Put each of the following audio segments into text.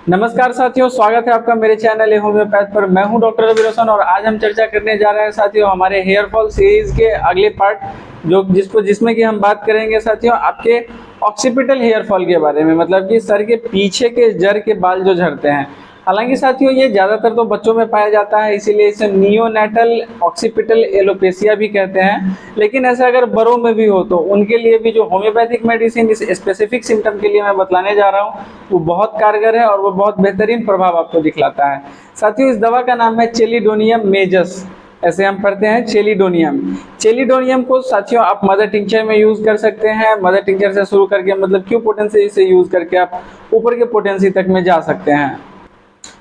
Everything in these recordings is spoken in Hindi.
नमस्कार साथियों, स्वागत है आपका मेरे चैनल होम्योपैथ पर। मैं हूं डॉक्टर रवि रोशन और आज हम चर्चा करने जा रहे हैं साथियों हमारे हेयर फॉल सीरीज के अगले पार्ट जिसमें कि हम बात करेंगे साथियों आपके ऑक्सीपिटल हेयर फॉल के बारे में, मतलब कि सर के पीछे के जड़ के बाल जो झड़ते हैं। हालांकि साथियों ये ज़्यादातर तो बच्चों में पाया जाता है, इसीलिए इसे नियोनेटल ऑक्सीपिटल एलोपेशिया भी कहते हैं। लेकिन ऐसा अगर बड़ों में भी हो तो उनके लिए भी जो होम्योपैथिक मेडिसिन इस स्पेसिफिक सिम्टम के लिए मैं बतलाने जा रहा हूँ वो बहुत कारगर है और वो बहुत बेहतरीन प्रभाव आपको दिखलाता है। साथियों इस दवा का नाम है चेलिडोनियम मेजस, ऐसे हम पढ़ते हैं चेलिडोनियम। चेलिडोनियम को साथियों आप मदर टिंचर में यूज कर सकते हैं। मदर टिंचर से शुरू करके मतलब क्यू पोटेंसी से यूज करके आप ऊपर के पोटेंसी तक में जा सकते हैं।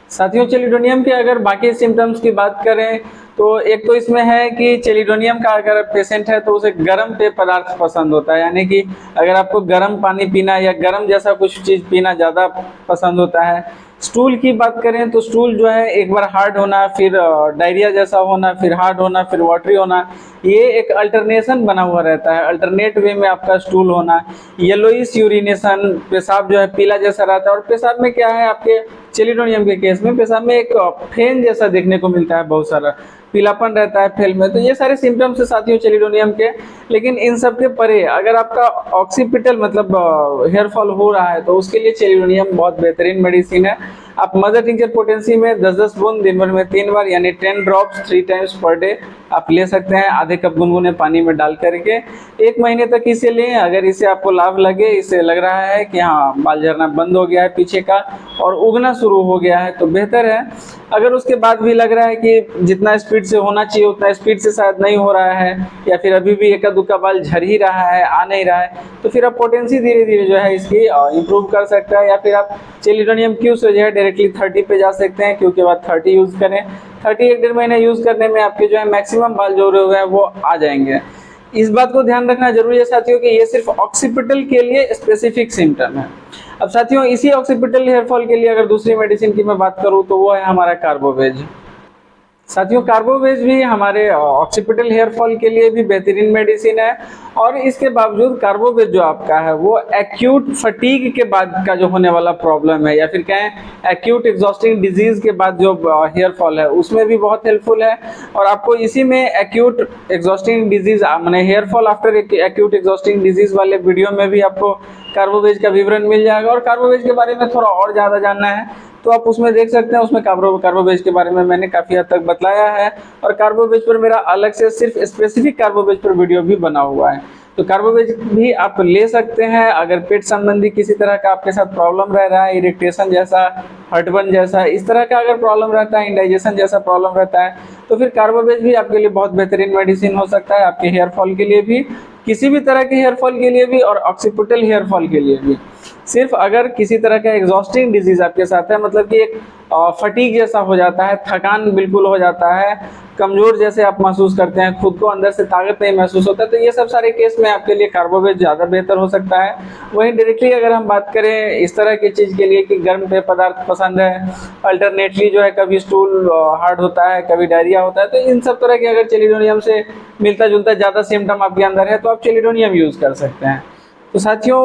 साथियों चेलिडोनियम के अगर बाकी सिम्टम्स की बात करें तो एक तो इसमें है कि चेलिडोनियम का अगर पेशेंट है तो उसे गर्म पेय पदार्थ पसंद होता है, यानी कि अगर आपको गर्म पानी पीना या गर्म जैसा कुछ चीज़ पीना ज़्यादा पसंद होता है। स्टूल की बात करें तो स्टूल जो है एक बार हार्ड होना, फिर डायरिया जैसा होना, फिर हार्ड होना, फिर वाटरी होना, ये एक अल्टरनेशन बना हुआ रहता है, अल्टरनेट वे में आपका स्टूल होना। येलोइश यूरिनेशन, पेशाब जो है पीला जैसा रहता है और पेशाब में क्या है आपके चेलिडोनियम के केस में पेशाब में एक फेन जैसा देखने को मिलता है, बहुत सारा पीलापन रहता है फेल में। तो ये सारे सिम्टम्स है साथियों चेलिडोनियम के। लेकिन इन सब के परे अगर आपका ऑक्सीपिटल मतलब हेयर फॉल हो रहा है तो उसके लिए चेलिडोनियम बहुत बेहतरीन मेडिसिन है। आप मदर टिंचर पोटेंसी में 10-10 बूंद दिन भर में 3 बार यानी 10 ड्रॉप्स 3 टाइम्स पर डे आप ले सकते हैं, आधे कप गुनगुने पानी में डाल करके 1 महीने तक इसे लें। अगर इससे आपको लाभ लगे, इससे लग रहा है कि हाँ बाल झड़ना बंद हो गया है पीछे का और उगना शुरू हो गया है तो बेहतर है। अगर उसके बाद भी लग रहा है कि जितना स्पीड से होना चाहिए उतना स्पीड से शायद नहीं हो रहा है या फिर अभी भी एका दुक्का बाल झड़ ही रहा है, आ नहीं रहा है, तो फिर आप पोटेंसी धीरे धीरे जो है इसकी इम्प्रूव कर सकता है। या फिर आप चेलिडोनियम क्यू से जो है डायरेक्टली 30 पे जा सकते हैं, क्यू के बाद 30 यूज़ करें। 30 1-1.5 महीने यूज़ करने में आपके जो है मैक्सिमम बाल जो हुए हैं वो आ जाएंगे। इस बात को ध्यान रखना जरूरी है साथियों कि ये सिर्फ ऑक्सीपिटल के लिए स्पेसिफिक सिम्टम है। अब साथियों इसी ऑक्सीपिटल हेयर फॉल के लिए अगर दूसरी मेडिसिन की मैं बात करूं तो वो है हमारा कार्बोवेज। साथियों कार्बोवेज भी हमारे ऑक्सीपिटल हेयर फॉल के लिए भी बेहतरीन मेडिसिन है और इसके बावजूद कार्बोवेज जो आपका है वो एक्यूट फटीग के बाद का जो होने वाला प्रॉब्लम है या फिर कहें एक्यूट एग्जॉस्टिंग डिजीज के बाद जो हेयर फॉल है उसमें भी बहुत हेल्पफुल है। और आपको इसी में एक्यूट एग्जॉस्टिंग डिजीज माने hair fall after acute exhausting disease वाले वीडियो में भी आपको कार्बोवेज का विवरण मिल जाएगा। और कार्बोवेज के बारे में थोड़ा और ज़्यादा जानना है तो आप उसमें देख सकते हैं, उसमें कार्बोवेज के बारे में मैंने काफ़ी हद तक बताया है और कार्बोवेज पर मेरा अलग से सिर्फ स्पेसिफिक कार्बोवेज पर वीडियो भी बना हुआ है। तो कार्बोवेज भी आप ले सकते हैं अगर पेट संबंधी किसी तरह का आपके साथ प्रॉब्लम रह रहा है, इरिटेशन जैसा, हर्टबर्न जैसा, इस तरह का अगर प्रॉब्लम रहता है, इंडाइजेशन जैसा प्रॉब्लम रहता है तो फिर कार्बोवेज भी आपके लिए बहुत बेहतरीन मेडिसिन हो सकता है, आपके हेयर फॉल के लिए भी, किसी भी तरह के हेयर फॉल के लिए भी और ऑक्सीपिटल हेयर फॉल के लिए भी। सिर्फ अगर किसी तरह का एग्जॉस्टिंग डिजीज आपके साथ है, मतलब कि एक फटीग जैसा हो जाता है, थकान बिल्कुल हो जाता है, कमजोर जैसे आप महसूस करते हैं, खुद को अंदर से ताकत नहीं महसूस होता, तो ये सब सारे केस में आपके लिए कार्बोवेज ज़्यादा बेहतर हो सकता है। वहीं डायरेक्टली अगर हम बात करें इस तरह की चीज़ के लिए कि गर्म पेय पदार्थ पसंद है, अल्टरनेटली जो है कभी स्टूल हार्ड होता है, कभी डायरिया होता है, तो इन सब तरह के अगर चेलिडोनियम से मिलता जुलता ज़्यादा सिम्टम आपके अंदर है तो आप चेलिडोनियम यूज़ कर सकते हैं। तो साथियों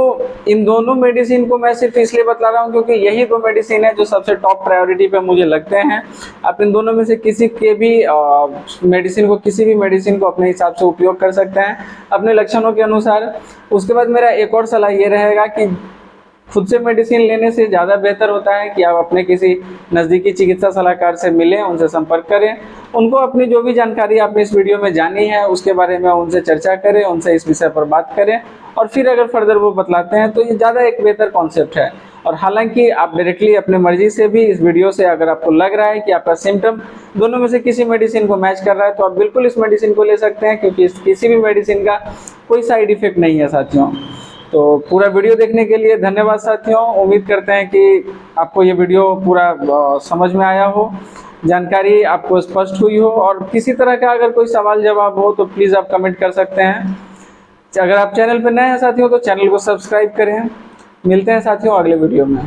इन दोनों मेडिसिन को मैं सिर्फ इसलिए बतला रहा हूँ क्योंकि यही 2 मेडिसिन है जो सबसे टॉप प्रायोरिटी पे मुझे लगते हैं। आप इन दोनों में से किसी के भी किसी भी मेडिसिन को अपने हिसाब से उपयोग कर सकते हैं अपने लक्षणों के अनुसार। उसके बाद मेरा एक और सलाह ये रहेगा कि खुद से मेडिसिन लेने से ज़्यादा बेहतर होता है कि आप अपने किसी नज़दीकी चिकित्सा सलाहकार से मिलें, उनसे संपर्क करें, उनको अपनी जो भी जानकारी आपने इस वीडियो में जानी है उसके बारे में उनसे चर्चा करें, उनसे इस विषय पर बात करें और फिर अगर फर्दर वो बतलाते हैं तो ये ज़्यादा एक बेहतर कॉन्सेप्ट है। और हालांकि आप डायरेक्टली अपने मर्जी से भी इस वीडियो से अगर आपको लग रहा है कि आपका सिम्टम दोनों में से किसी मेडिसिन को मैच कर रहा है तो आप बिल्कुल इस मेडिसिन को ले सकते हैं क्योंकि किसी भी मेडिसिन का कोई साइड इफेक्ट नहीं है साथियों। तो पूरा वीडियो देखने के लिए धन्यवाद साथियों। उम्मीद करते हैं कि आपको ये वीडियो पूरा समझ में आया हो, जानकारी आपको स्पष्ट हुई हो और किसी तरह का अगर कोई सवाल जवाब हो तो प्लीज़ आप कमेंट कर सकते हैं। अगर आप चैनल पर नए हैं साथियों तो चैनल को सब्सक्राइब करें। मिलते हैं साथियों अगले वीडियो में।